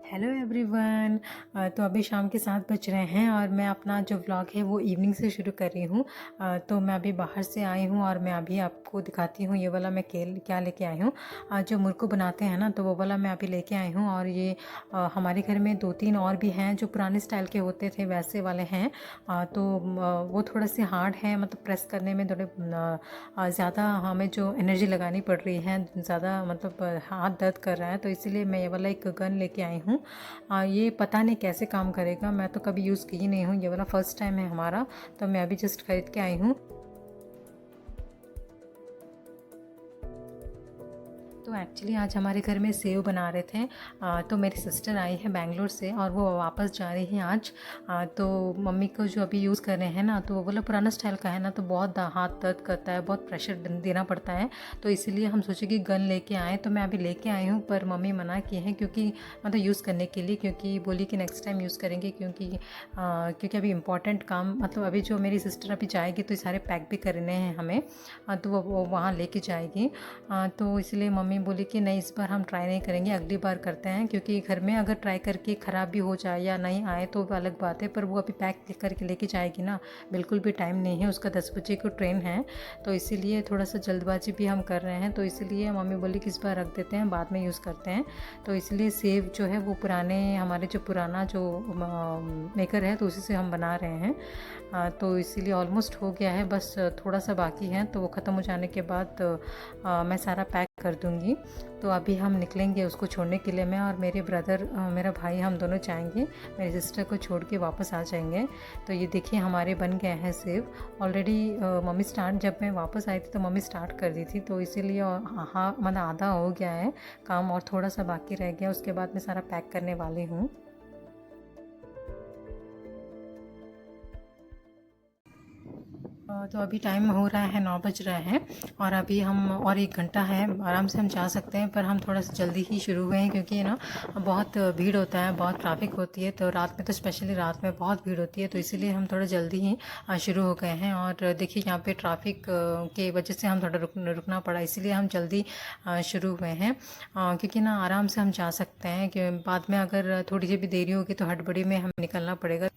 Hello everyone. तो अभी शाम के 7 बज रहे हैं और मैं अपना जो व्लॉग है वो इवनिंग से शुरू कर रही हूँ। तो मैं अभी बाहर से आई हूँ और मैं अभी आपको दिखाती हूँ ये वाला मैं क्या लेके आई हूँ। जो मुर्को बनाते हैं ना, तो वो वाला मैं अभी लेके आई हूँ। और ये हमारे घर में 2-3 और भी हैं जो पुराने स्टाइल के होते थे, वैसे वाले हैं। तो वो थोड़े से हार्ड है, मतलब प्रेस करने में थोड़े ज़्यादा हमें जो एनर्जी लगानी पड़ रही है, ज़्यादा मतलब हाथ दर्द कर रहा है। तो इसीलिए मैं ये वाला एक गन लेके आई हूँ। ये पता नहीं कैसे काम करेगा, मैं तो कभी यूज़ की नहीं हूँ, ये वाला फ़र्स्ट टाइम है हमारा। तो मैं अभी जस्ट खरीद के आई हूँ। तो एक्चुअली आज हमारे घर में सेव बना रहे थे। तो मेरी सिस्टर आई है बैंगलोर से और वो वापस जा रही है आज। तो मम्मी को जो अभी यूज़ कर रहे हैं ना, तो वो वाला पुराना स्टाइल का है ना, तो बहुत हाथ दर्द करता है, बहुत प्रेशर देना पड़ता है। तो इसीलिए हम सोचे कि गन लेके आएँ। तो मैं अभी लेके आई हूँ, पर मम्मी मना की है क्योंकि मतलब यूज़ करने के लिए, क्योंकि बोली कि नेक्स्ट टाइम यूज़ करेंगे, क्योंकि अभी इम्पॉर्टेंट काम, मतलब अभी जो मेरी सिस्टर अभी जाएगी तो सारे पैक भी करने हैं हमें। तो वो वहाँ लेके जाएगी। तो इसलिए मम्मी बोली कि नहीं, इस बार हम ट्राई नहीं करेंगे, अगली बार करते हैं। क्योंकि घर में अगर ट्राई करके ख़राब भी हो जाए या नहीं आए तो अलग बात है, पर वो अभी पैक करके लेके जाएगी ना, बिल्कुल भी टाइम नहीं है, उसका 10 बजे को ट्रेन है। तो इसीलिए थोड़ा सा जल्दबाजी भी हम कर रहे हैं। तो इसीलिए मम्मी बोली कि इस बार रख देते हैं, बाद में यूज़ करते हैं। तो इसलिए सेव जो है वो पुराने, हमारे जो पुराना जो मेकर है, तो उसी से हम बना रहे हैं। तो इसीलिए ऑलमोस्ट हो गया है, बस थोड़ा सा बाकी है। तो वो ख़त्म हो जाने के बाद मैं सारा पैक कर दूँगी। तो अभी हम निकलेंगे उसको छोड़ने के लिए। मैं और मेरे ब्रदर, मेरा भाई, हम दोनों जाएंगे, मेरी सिस्टर को छोड़ के वापस आ जाएंगे। तो ये देखिए हमारे बन गए हैं सेव ऑलरेडी। मम्मी स्टार्ट, जब मैं वापस आई थी तो मम्मी स्टार्ट कर दी थी, तो इसीलिए हाँ मतलब आधा हो गया है काम और थोड़ा सा बाकी रह गया। उसके बाद मैं सारा पैक करने वाली हूँ। तो अभी टाइम हो रहा है, 9 बज रहे हैं और अभी हम और 1 घंटा है, आराम से हम जा सकते हैं। पर हम थोड़ा सा जल्दी ही शुरू हुए हैं क्योंकि ना बहुत भीड़ होता है, बहुत ट्रैफिक होती है। तो रात में, तो स्पेशली रात में बहुत भीड़ होती है, तो इसीलिए हम थोड़ा जल्दी ही शुरू हो गए हैं। और देखिए यहाँ पे ट्रैफिक के वजह से हम थोड़ा रुकना पड़ा, इसीलिए हम जल्दी शुरू हुए हैं। क्योंकि ना आराम से हम जा सकते हैं, कि बाद में अगर थोड़ी सी भी देरी होगी तो हड़बड़ी में हमें निकलना पड़ेगा।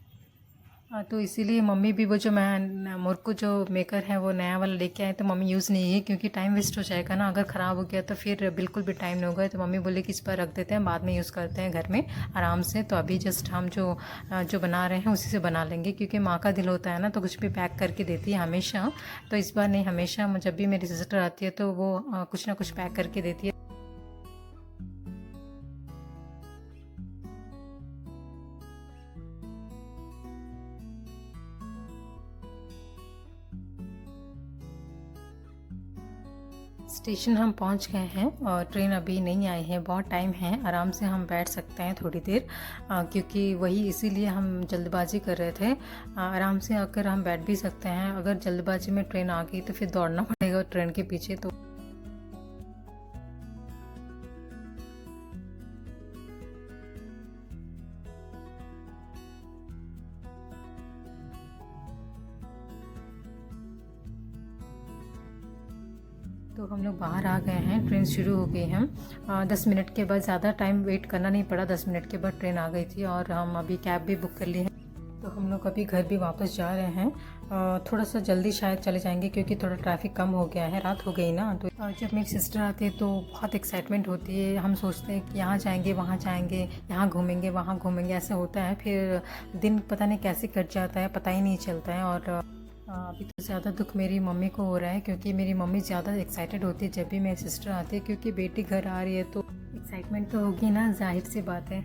तो इसीलिए मम्मी भी वो जो मैं मुर्कू जो मेकर है वो नया वाला लेके आए, तो मम्मी यूज़ नहीं है क्योंकि टाइम वेस्ट हो जाएगा ना, अगर ख़राब हो गया तो फिर बिल्कुल भी टाइम नहीं होगा। तो मम्मी बोले कि इस पर रख देते हैं, बाद में यूज़ करते हैं घर में आराम से। तो अभी जस्ट हम जो बना रहे हैं उसी से बना लेंगे, क्योंकि माँ का दिल होता है ना, तो कुछ भी पैक करके देती है हमेशा। तो इस बार नहीं, हमेशा जब भी मेरी सिस्टर आती है तो वो कुछ ना कुछ पैक करके देती है। स्टेशन हम पहुंच गए हैं और ट्रेन अभी नहीं आई है, बहुत टाइम है, आराम से हम बैठ सकते हैं थोड़ी देर। क्योंकि वही इसीलिए हम जल्दबाजी कर रहे थे। आराम से अगर हम बैठ भी सकते हैं, अगर जल्दबाजी में ट्रेन आ गई तो फिर दौड़ना पड़ेगा ट्रेन के पीछे। तो हम लोग बाहर आ गए हैं, ट्रेन शुरू हो गई है। 10 मिनट के बाद, ज़्यादा टाइम वेट करना नहीं पड़ा, 10 मिनट के बाद ट्रेन आ गई थी। और हम अभी कैब भी बुक कर ली है। तो हम लोग अभी घर भी वापस जा रहे हैं। थोड़ा सा जल्दी शायद चले जाएंगे क्योंकि थोड़ा ट्रैफिक कम हो गया है, रात हो गई ना। तो जब मेरी सिस्टर आती है तो बहुत एक्साइटमेंट होती है, हम सोचते हैं कि यहाँ जाएंगे, वहाँ जाएंगे, यहाँ घूमेंगे, वहाँ घूमेंगे, ऐसे होता है। फिर दिन पता नहीं कैसे कट जाता है, पता ही नहीं चलता है। और अभी तो ज़्यादा दुख मेरी मम्मी को हो रहा है, क्योंकि मेरी मम्मी ज़्यादा एक्साइटेड होती है जब भी मेरी सिस्टर आती है, क्योंकि बेटी घर आ रही है तो एक्साइटमेंट तो होगी ना, जाहिर सी बात है।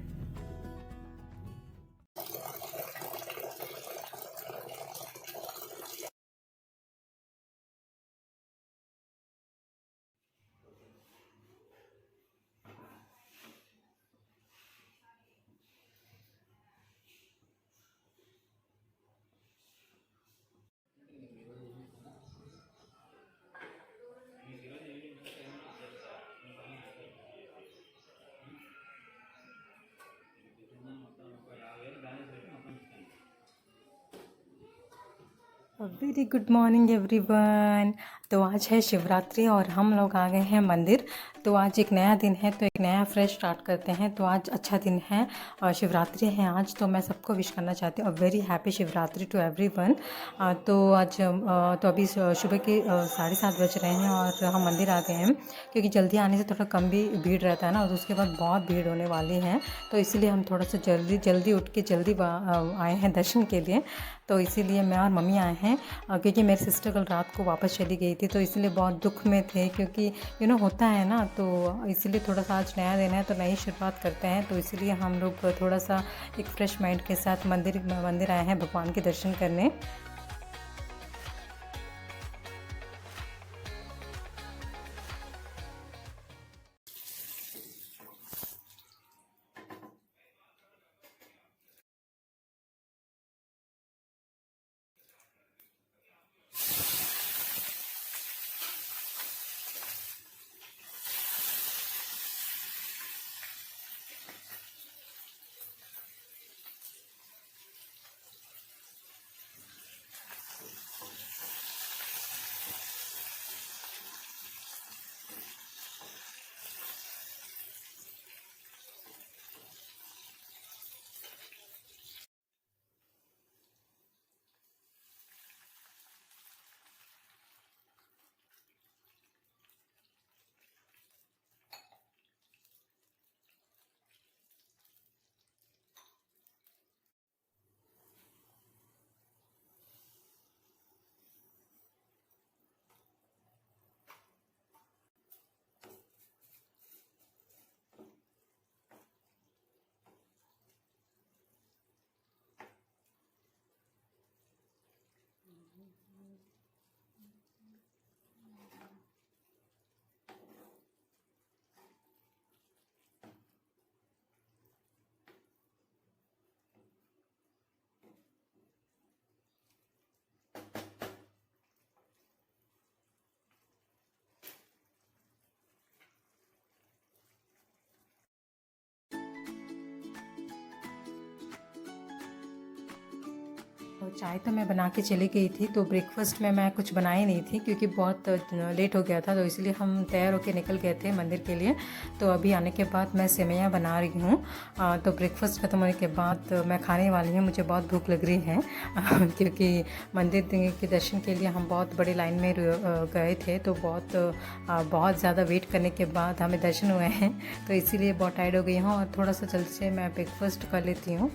Very good morning everyone. तो आज है शिवरात्रि और हम लोग आ गए हैं मंदिर। तो आज एक नया दिन है, तो एक नया फ्रेश स्टार्ट करते हैं। तो आज अच्छा दिन है और शिवरात्रि है आज, तो मैं सबको विश करना चाहती हूँ। Very happy Shivratri to everyone. तो आज तो अभी सुबह के 7:30 बज रहे हैं और हम मंदिर आ गए हैं, क्योंकि जल्दी आने से थोड़ा कम भी भीड़ रहता है ना, और उसके बाद बहुत भीड़ होने वाली है। तो इसीलिए हम थोड़ा सा जल्दी उठ के जल्दी आए हैं दर्शन के लिए। तो इसीलिए मैं और मम्मी आए हैं, क्योंकि मेरी सिस्टर कल रात को वापस चली गई थी, तो इसलिए बहुत दुख में थे, क्योंकि होता है ना। तो इसीलिए थोड़ा सा आज नया दिन है, तो नई शुरुआत करते हैं। तो इसीलिए हम लोग थोड़ा सा एक फ्रेश माइंड के साथ मंदिर आए हैं भगवान के दर्शन करने। तो चाय तो मैं बना के चली गई थी, तो ब्रेकफास्ट में मैं कुछ बनाई नहीं थी, क्योंकि बहुत लेट हो गया था। तो इसलिए हम तैयार होकर निकल गए थे मंदिर के लिए। तो अभी आने के बाद मैं सेवइयाँ बना रही हूँ। तो ब्रेकफास्ट खत्म होने के बाद मैं खाने वाली हूँ। मुझे बहुत भूख लग रही है क्योंकि मंदिर के दर्शन के लिए हम बहुत बड़ी लाइन में गए थे। तो बहुत ज़्यादा वेट करने के बाद हमें दर्शन हुए हैं, तो इसीलिए बहुत टायर्ड हो गई हूँ और थोड़ा सा जल्द से मैं ब्रेकफास्ट कर लेती हूँ।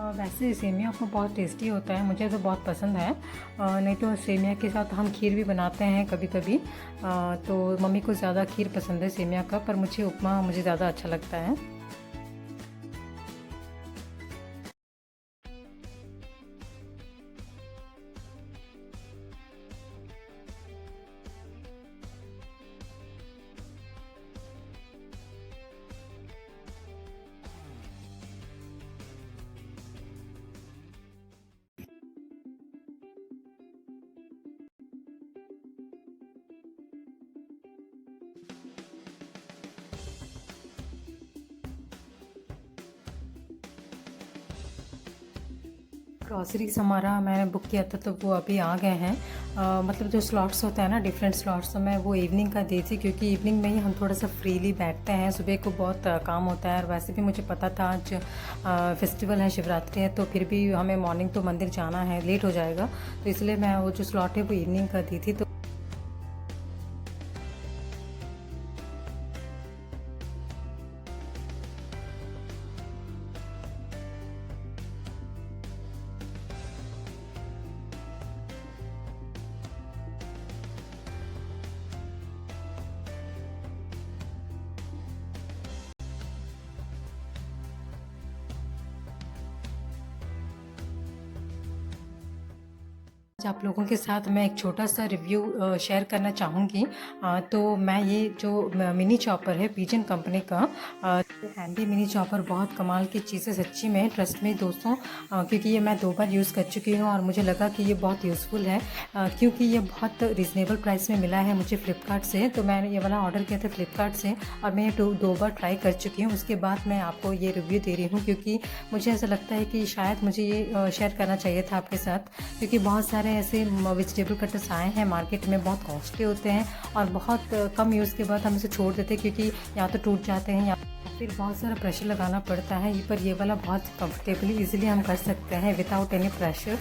वैसे सेमिया को बहुत टेस्टी होता है, मुझे तो बहुत पसंद है। नहीं तो सेमिया के साथ हम खीर भी बनाते हैं कभी कभी। तो मम्मी को ज़्यादा खीर पसंद है सेमिया का, पर मुझे उपमा मुझे ज़्यादा अच्छा लगता है। ग्रॉसरीज हमारा मैंने बुक किया था, तो वो अभी आ गए हैं। मतलब जो स्लॉट्स होते हैं ना, डिफरेंट स्लॉट्स, तो मैं वो इवनिंग का दी थी, क्योंकि इवनिंग में ही हम थोड़ा सा फ्रीली बैठते हैं। सुबह को बहुत काम होता है, और वैसे भी मुझे पता था आज फेस्टिवल है, शिवरात्रि है, तो फिर भी हमें मॉर्निंग तो मंदिर जाना है, लेट हो जाएगा। तो इसलिए मैं वो जो स्लॉट है वो इवनिंग का दी थी। तो आज आप लोगों के साथ मैं एक छोटा सा रिव्यू शेयर करना चाहूँगी। तो मैं ये जो मिनी चॉपर है पिजन कंपनी का, हैंडी मिनी चॉपर, बहुत कमाल की चीज़ है सच्ची में, ट्रस्ट में दोस्तों। क्योंकि ये मैं 2 बार यूज़ कर चुकी हूँ और मुझे लगा कि ये बहुत यूज़फुल है, क्योंकि ये बहुत रिजनेबल प्राइस में मिला है मुझे फ़्लिपकार्ट से। तो मैंने ये वाला ऑर्डर किया था फ़्लिपकार्ट से, और मैं ये 2 बार ट्राई कर चुकी हूँ। उसके बाद मैं आपको ये रिव्यू दे रही हूँ, क्योंकि मुझे ऐसा लगता है कि शायद मुझे ये शेयर करना चाहिए था आपके साथ, क्योंकि बहुत सारे सारे ऐसे वेजिटेबल कटर्स आए हैं मार्केट में, बहुत कॉस्टली होते हैं और बहुत कम यूज़ के बाद हम इसे छोड़ देते हैं क्योंकि या तो टूट जाते हैं या फिर बहुत सारा प्रेशर लगाना पड़ता है। पर ये वाला बहुत कंफर्टेबली इजीली हम कर सकते हैं विदाउट एनी प्रेशर।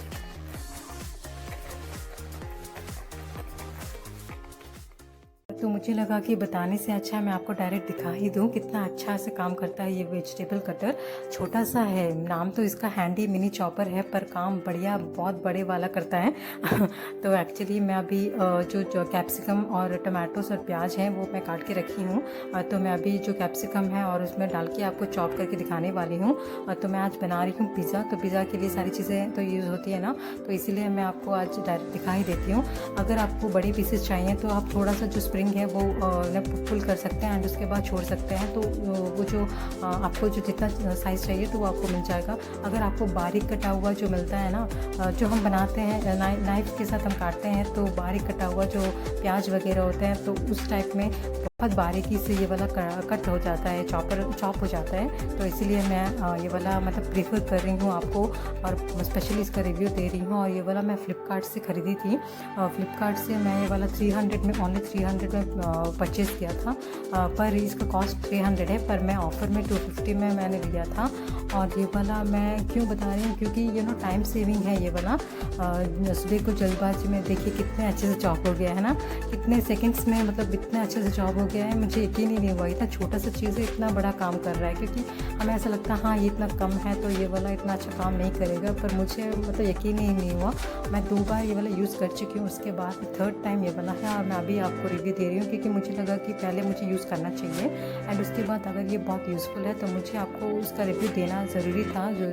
तो मुझे लगा कि बताने से अच्छा मैं आपको डायरेक्ट दिखा ही दूँ कितना अच्छा से काम करता है ये वेजिटेबल कटर। छोटा सा है, नाम तो इसका हैंडी मिनी चॉपर है, पर काम बढ़िया बहुत बड़े वाला करता है। तो एक्चुअली मैं अभी जो कैप्सिकम और टमाटोस और प्याज हैं वो मैं काट के रखी हूँ। तो मैं अभी जो कैप्सिकम है और उसमें डाल के आपको चॉप करके दिखाने वाली हूँ। तो मैं आज बना रही हूँ पिज़्ज़ा। तो पिज़्ज़ा के लिए सारी चीज़ें तो यूज़ होती है ना, तो इसीलिए मैं आपको आज डायरेक्ट दिखा ही देती हूँ। अगर आपको बड़ी पीसेस चाहिए तो आप थोड़ा सा जो स्प्रिंग है वो पुल कर सकते हैं एंड उसके बाद छोड़ सकते हैं। तो वो जो आपको जो जितना साइज़ चाहिए तो वो आपको मिल जाएगा। अगर आपको बारीक कटा हुआ जो मिलता है ना, जो हम बनाते हैं नाइफ के साथ हम काटते हैं, तो बारीक कटा हुआ जो प्याज वगैरह होते हैं तो उस टाइप में बहुत बारीकी से ये वाला कट हो जाता है, चॉप हो जाता है। तो इसीलिए मैं ये वाला मतलब प्रीफर कर रही हूँ आपको, और स्पेशली इसका रिव्यू दे रही हूँ। और ये वाला मैं फ़्लिपकार्ट से ख़रीदी थी। फ़्लिपकार्ट से मैं ये वाला 300 में, ओनली 300 में परचेज़ किया था। पर इसका कॉस्ट 300 है, पर मैं ऑफ़र में 250 में मैंने लिया था। और ये वाला मैं क्यों बता रही हूँ, क्योंकि टाइम सेविंग है ये वाला। सुबह को जल्दबाजी में देखिए कितने अच्छे से चॉप हो गया है ना, कितने सेकंड्स में, मतलब इतने अच्छे से चॉप हो गया है, मुझे यकीन ही नहीं हुआ इतना छोटा सा चीज़ है इतना बड़ा काम कर रहा है। क्योंकि हमें ऐसा लगता है हाँ ये इतना कम है तो ये वाला इतना अच्छा काम नहीं करेगा, पर मुझे मतलब यकीन ही नहीं हुआ। मैं 2 बार ये वाला यूज़ कर चुकी हूँ, उसके बाद 3rd टाइम ये वाला है। और मैं अभी आपको रिव्यू दे रही हूँ क्योंकि मुझे लगा कि पहले मुझे यूज़ करना चाहिए एंड उसके बाद अगर ये बहुत यूज़फुल है तो मुझे आपको उसका रिव्यू देना ज़रूरी था, जो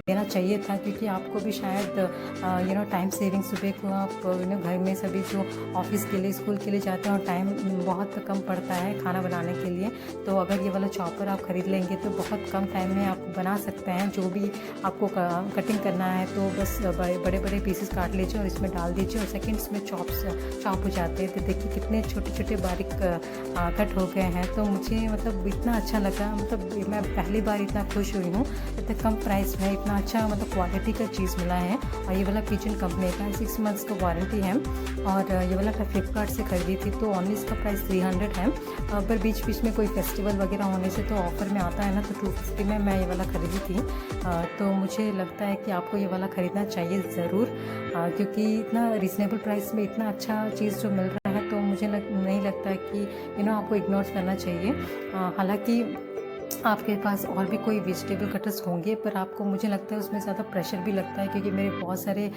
देना चाहिए था। क्योंकि आपको भी शायद टाइम सेविंग, सुबह को आप घर में सभी जो ऑफिस के लिए, स्कूल के लिए जाते हैं और टाइम बहुत कम पड़ता है खाना बनाने के लिए, तो अगर ये वाला चॉपर आप ख़रीद लेंगे तो बहुत कम टाइम में आप बना सकते हैं। जो भी आपको कटिंग करना है तो बस बड़े बड़े पीसेस काट लीजिए और इसमें डाल दीजिए और सेकंड्स में चॉप हो जाते हैं। तो देखिए कितने छोटे छोटे बारीक कट हो गए हैं। तो मुझे मतलब इतना अच्छा लगा, मतलब मैं पहली बार इतना खुश हुई हूँ, इतने कम प्राइस में इतना अच्छा मतलब क्वालिटी का चीज़ मिला है। और ये वाला पिजन कंपनी का 6 मंथ्स का वारंटी है। और ये वाला मैं फ्लिपकार्ट से ख़रीदी थी, तो ओनली इसका प्राइस 300 है। पर बीच बीच में कोई फेस्टिवल वगैरह होने से तो ऑफ़र में आता है ना, तो 250 में मैं ये वाला ख़रीदी थी। तो मुझे लगता है कि आपको ये वाला ख़रीदना चाहिए ज़रूर, क्योंकि इतना रीज़नेबल प्राइस में इतना अच्छा चीज़ जो मिल रहा है, तो मुझे नहीं लगता है कि आपको इग्नोर करना चाहिए। हालांकि आपके पास और भी कोई वेजिटेबल कटर्स होंगे, पर आपको, मुझे लगता है उसमें ज़्यादा प्रेशर भी लगता है, क्योंकि मेरे बहुत सारे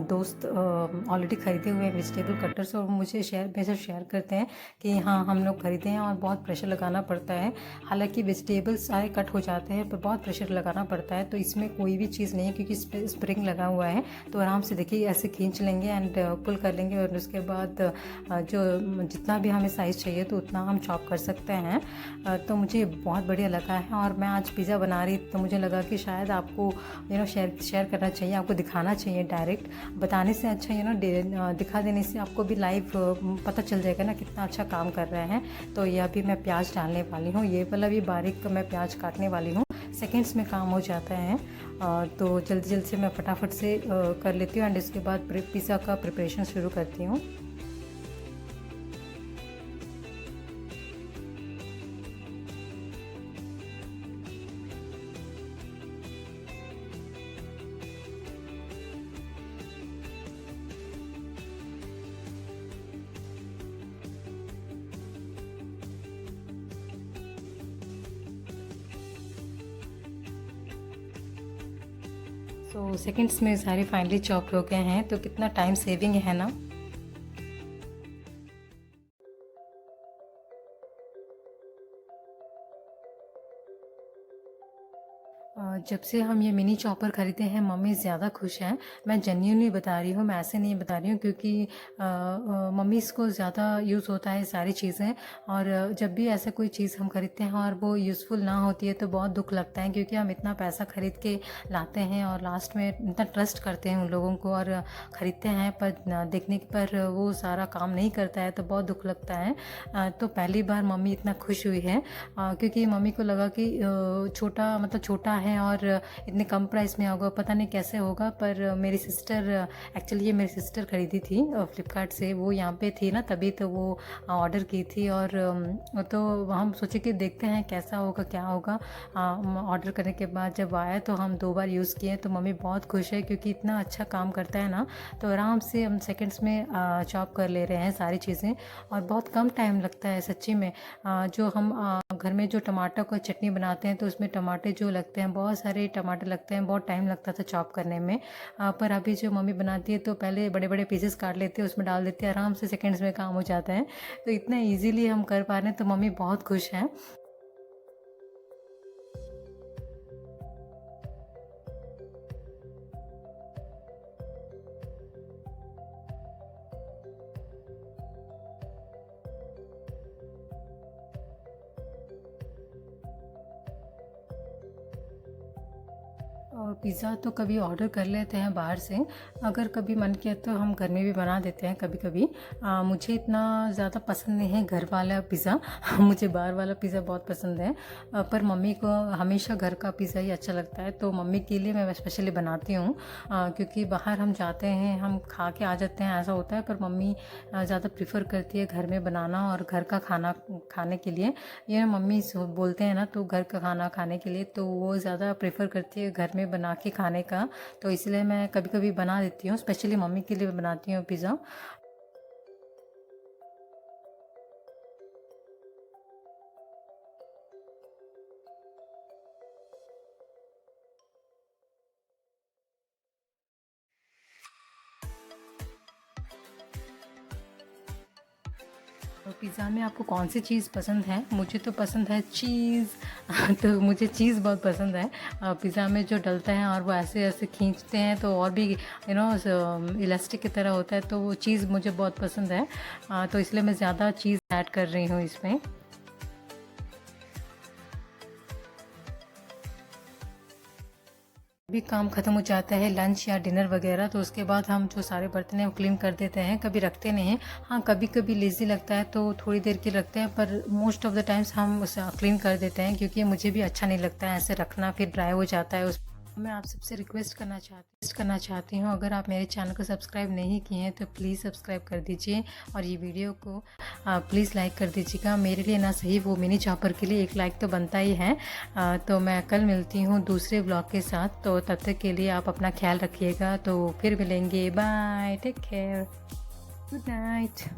दोस्त ऑलरेडी ख़रीदे हुए हैं वेजिटेबल कटर्स, और मुझे शेयर करते हैं कि हाँ हम लोग ख़रीदे हैं और बहुत प्रेशर लगाना पड़ता है। हालांकि वेजिटेबल्स सारे कट हो जाते हैं पर बहुत प्रेशर लगाना पड़ता है। तो इसमें कोई भी चीज़ नहीं है क्योंकि स्प्रिंग लगा हुआ है, तो आराम से देखिए ऐसे खींच लेंगे एंड पुल कर लेंगे और उसके बाद जो जितना भी हमें साइज़ चाहिए तो उतना हम चॉप कर सकते हैं। तो मुझे बहुत बढ़िया लगा है। और मैं आज पिज़्ज़ा बना रही तो मुझे लगा कि शायद आपको शेयर करना चाहिए, आपको दिखाना चाहिए। डायरेक्ट बताने से अच्छा दिखा देने से आपको भी लाइव पता चल जाएगा ना कितना अच्छा काम कर रहे हैं। तो यह भी मैं प्याज डालने वाली हूँ, ये वाला भी बारीक मैं प्याज काटने वाली हूँ। सेकेंड्स में काम हो जाता है। तो जल्दी से मैं फटाफट से कर लेती हूँ एंड इसके बाद पिज़्ज़ा का प्रिपरेशन शुरू करती हूँ। तो सेकंड्स में सारे फाइनली चॉप हो गए हैं, तो कितना टाइम सेविंग है ना। जब से हम ये मिनी चॉपर ख़रीदे हैं मम्मी ज़्यादा खुश हैं। मैं जेन्युइनली बता रही हूँ, मैं ऐसे नहीं बता रही हूँ, क्योंकि मम्मी इसको ज़्यादा यूज़ होता है सारी चीज़ें। और जब भी ऐसा कोई चीज़ हम ख़रीदते हैं और वो यूज़फुल ना होती है तो बहुत दुख लगता है, क्योंकि हम इतना पैसा ख़रीद के लाते हैं और लास्ट में इतना ट्रस्ट करते हैं उन लोगों को और ख़रीदते हैं, पर देखने पर वो सारा काम नहीं करता है तो बहुत दुख लगता है। तो पहली बार मम्मी इतना खुश हुई है, क्योंकि मम्मी को लगा कि छोटा है है और इतने कम प्राइस में होगा, पता नहीं कैसे होगा। पर मेरी सिस्टर, एक्चुअली ये मेरी सिस्टर ख़रीदी थी फ्लिपकार्ट से, वो यहाँ पे थी ना तभी तो वो ऑर्डर की थी। और तो हम सोचे कि देखते हैं कैसा होगा क्या होगा। ऑर्डर करने के बाद जब आया तो हम 2 बार यूज़ किए तो मम्मी बहुत खुश है, क्योंकि इतना अच्छा काम करता है ना, तो आराम से हम सेकंड्स में चॉप कर ले रहे हैं सारी चीज़ें, और बहुत कम टाइम लगता है सच्ची में। जो हम घर में जो टमाटर को चटनी बनाते हैं तो उसमें टमाटर जो लगते हैं, बहुत सारे टमाटर लगते हैं, बहुत टाइम लगता था चॉप करने में। पर अभी जो मम्मी बनाती है तो पहले बड़े बड़े पीसेस काट लेते हैं, उसमें डाल देती है, आराम से सेकंड्स में काम हो जाता है। तो इतना ईजीली हम कर पा रहे हैं तो मम्मी बहुत खुश हैं। और पिज़्ज़ा तो कभी ऑर्डर कर लेते हैं बाहर से, अगर कभी मन किया तो हम घर में भी बना देते हैं कभी कभी। मुझे इतना ज़्यादा पसंद नहीं है घर वाला पिज़्ज़ा मुझे बाहर वाला पिज़्ज़ा बहुत पसंद है। पर मम्मी को हमेशा घर का पिज़्ज़ा ही अच्छा लगता है, तो मम्मी के लिए मैं स्पेशली बनाती हूँ। क्योंकि बाहर हम जाते हैं, हम खा के आ जाते हैं, ऐसा होता है। पर मम्मी ज़्यादा प्रीफर करती है घर में बनाना और घर का खाना खाने के लिए। ये मम्मी बोलते हैं ना तो घर का खाना खाने के लिए, तो वो ज़्यादा प्रेफर करती है घर में बना के खाने का। तो इसलिए मैं कभी कभी बना देती हूँ, स्पेशली मम्मी के लिए बनाती हूँ पिज़्ज़ा। तो पिज़्ज़ा में आपको कौन सी चीज़ पसंद है? मुझे तो पसंद है चीज़ तो मुझे चीज़ बहुत पसंद है। पिज़्ज़ा में जो डलता है और वो ऐसे ऐसे खींचते हैं तो और भी इलास्टिक की तरह होता है, तो वो चीज़ मुझे बहुत पसंद है। तो इसलिए मैं ज़्यादा चीज़ ऐड कर रही हूँ इसमें। भी काम ख़त्म हो जाता है लंच या डिनर वगैरह, तो उसके बाद हम जो सारे बर्तन हैं वो क्लीन कर देते हैं, कभी रखते नहीं हैं। हाँ, कभी कभी लेज़ी लगता है तो थोड़ी देर के रखते हैं, पर मोस्ट ऑफ़ द टाइम्स हम उसे क्लीन कर देते हैं, क्योंकि मुझे भी अच्छा नहीं लगता है ऐसे रखना, फिर ड्राई हो जाता है उस। मैं आप सबसे रिक्वेस्ट करना चाहती हूँ, अगर आप मेरे चैनल को सब्सक्राइब नहीं किए हैं तो प्लीज़ सब्सक्राइब कर दीजिए, और ये वीडियो को प्लीज़ लाइक कर दीजिएगा। मेरे लिए ना सही वो मिनी चॉपर के लिए एक लाइक तो बनता ही है। तो मैं कल मिलती हूँ दूसरे ब्लॉग के साथ, तो तब तक के लिए आप अपना ख्याल रखिएगा। तो फिर मिलेंगे, bye, take care, good night.